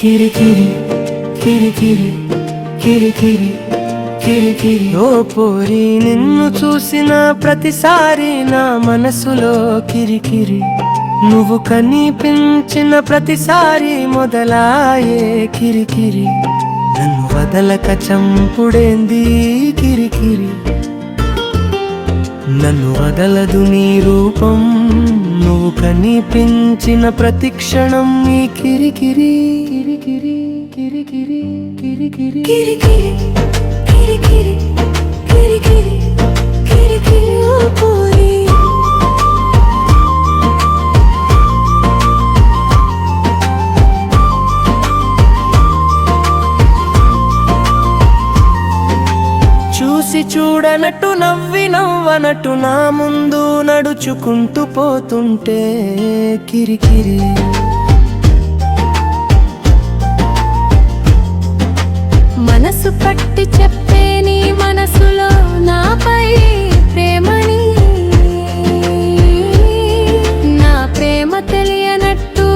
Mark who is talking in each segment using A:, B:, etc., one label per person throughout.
A: కిరికిరి కిరికిరి కిరికిరి కిరికిరి ఓ పోరి నిన్ను చూసిన ప్రతిసారి నా మనసులో కిరికిరి నువ్వు కనిపించిన ప్రతిసారి మొదలాయే కిరికిరి నన్ను వదలక చంపుడేంది కిరికిరి నన్ను వదలదు నీ రూపం నువ్వు కనిపించిన ప్రతి క్షణం నీ కిరికిరి కిరికిరి కిరికిరి కిరికిరి కిరికిరి కిరికిరి కిరికిరి కిరికిరి ఓ పోరి చూసి చూడనట్టు నవ్వి నవ్వనట్టు నా ముందు నడుచుకుంటూ పోతుంటే కిరికిరి
B: మనసు పట్టి చెప్పే నీ మనసులో నాపై ప్రేమని నా ప్రేమ తెలియనట్టు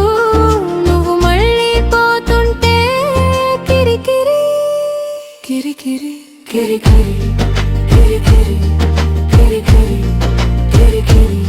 B: నువ్వు మళ్ళీ పోతుంటే కిరికిరి కిరికిరి కిరికిరి కిరికిరి కిరికిరి కిరికిరి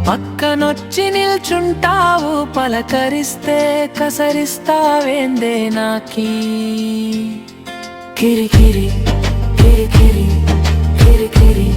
A: పక్కనొచ్చి నిల్చుంటావు పలకరిస్తే కసరిస్తావేందే నాకీ కిరికిరి కిరికిరి కిరికిరి